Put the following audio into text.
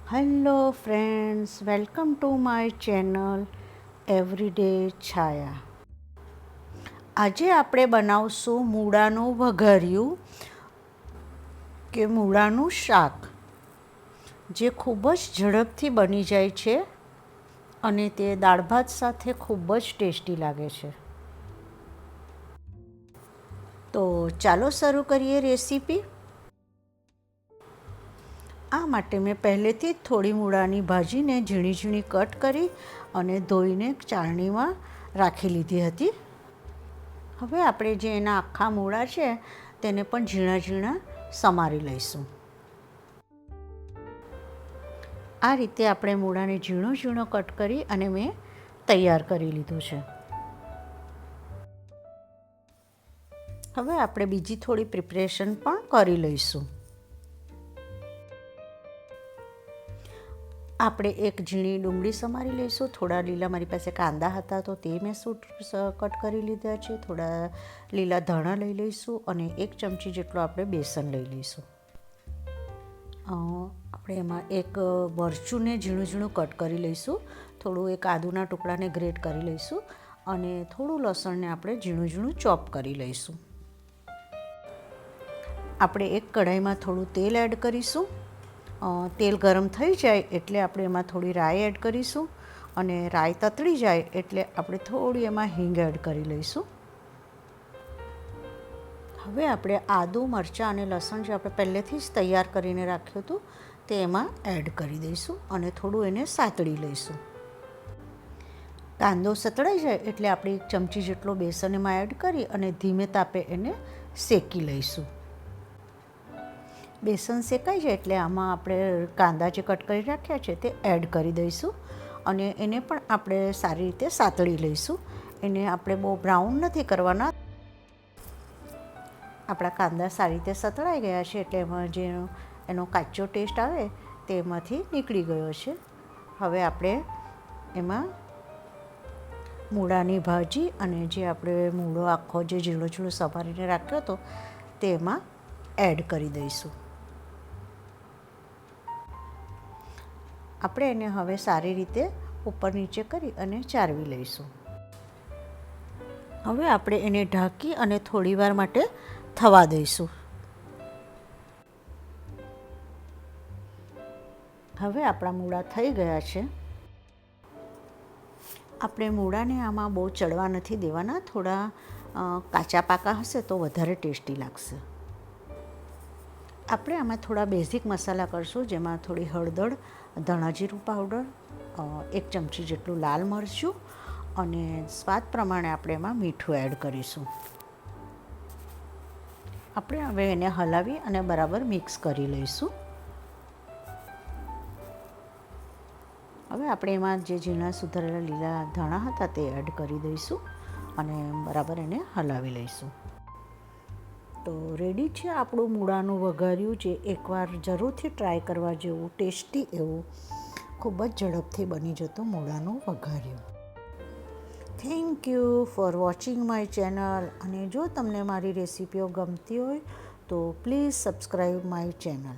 Hello friends, welcome to my channel everyday Chhaya. આજે આપણે બનાવશું મૂળાનું વઘાર્યું કે મૂળાનું શાક, જે ખૂબ જ ઝડપથી બની જાય છે અને તે દાળ ભાત સાથે ખૂબ જ ટેસ્ટી લાગે છે. તો ચાલો શરૂ કરીએ રેસીપી. આ માટે મેં પહેલેથી જ થોડી મૂળાની ભાજીને ઝીણી ઝીણી કટ કરી અને ધોઈને ચાળણીમાં રાખી લીધી હતી. હવે આપણે જે એના આખા મૂળા છે તેને પણ ઝીણા ઝીણા સમારી લઈશું. આ રીતે આપણે મૂળાને ઝીણો ઝીણો કટ કરી અને મેં તૈયાર કરી લીધું છે. હવે આપણે બીજી થોડી પ્રિપરેશન પણ કરી લઈશું. આપણે એક ઝીણી ડુંગળી સમારી લઈશું. થોડા લીલા, મારી પાસે કાંદા હતા તો તે મેં કટ કરી લીધા છે. થોડા લીલા ધાણા લઈ લઈશું અને 1 ચમચી જેટલો આપણે બેસન લઈ લઈશું. આપણે એમાં એક મરચુંને ઝીણું ઝીણું કટ કરી લઈશું. થોડું એક આદુના ટુકડાને ગ્રેટ કરી લઈશું અને થોડું લસણને આપણે ઝીણું ઝીણું ચોપ કરી લઈશું. આપણે એક કઢાઈમાં થોડું તેલ એડ કરીશું. તેલ ગરમ થઈ જાય એટલે આપણે એમાં થોડી રાઈ એડ કરીશું અને રાઈ તતળી જાય એટલે આપણે થોડી એમાં હિંગ એડ કરી લઈશું. હવે આપણે આદું, મરચાં અને લસણ જે આપણે પહેલેથી જ તૈયાર કરીને રાખ્યું હતું તે એમાં એડ કરી દઈશું અને થોડું એને સાતળી લઈશું. કાંદો સતળાઈ જાય એટલે આપણે 1 ચમચી જેટલો બેસન એમાં એડ કરી અને ધીમે તાપે એને શેકી લઈશું. બેસન શેકાઈ જાય એટલે આમાં આપણે કાંદા જે કટ કરી રાખ્યા છે તે એડ કરી દઈશું અને એને પણ આપણે સારી રીતે સાતળી લઈશું. એને આપણે બહુ બ્રાઉન નથી કરવાના. આપણા કાંદા સારી રીતે સતળાઈ ગયા છે એટલે એમાં જે એનો કાચો ટેસ્ટ આવે તે એમાંથી નીકળી ગયો છે. હવે આપણે એમાં મૂળાની ભાજી અને જે આપણે મૂળો આખો જે ઝીણો ઝીણો સમારીને રાખ્યો હતો તે એમાં એડ કરી દઈશું. આપણે એને હવે સારી રીતે ઉપર નીચે કરી અને ચાળવી લઈશું. હવે આપણે એને ઢાંકી અને થોડીવાર માટે થવા દઈશું. હવે આપણા મૂળા થઈ ગયા છે. આપણે મૂળાને આમાં બહુ ચડવા નથી દેવાના. થોડા કાચા પાકા હશે તો વધારે ટેસ્ટી લાગશે. આપણે આમાં થોડા બેઝિક મસાલા કરશું, જેમાં થોડી હળદર, ધાણા જીરું પાવડર, 1 ચમચી જેટલું લાલ મરચું અને સ્વાદ પ્રમાણે આપણે એમાં મીઠું એડ કરીશું. આપણે હવે એને હલાવી અને બરાબર મિક્સ કરી લઈશું. હવે આપણે એમાં જે ઝીણા સુધારેલા લીલા ધાણા હતા તે એડ કરી દઈશું અને બરાબર એને હલાવી લઈશું. તો રેડી છે આપણું મૂળાનું વઘાર્યું, જે એકવાર જરૂરથી ટ્રાય કરવા જેવું ટેસ્ટી એવું ખૂબ જ ઝડપથી બની જતું મૂળાનું વઘાર્યું. Thank you for watching my channel. અને જો તમને મારી રેસીપીઓ ગમતી હોય તો પ્લીઝ સબસ્ક્રાઈબ માય ચેનલ.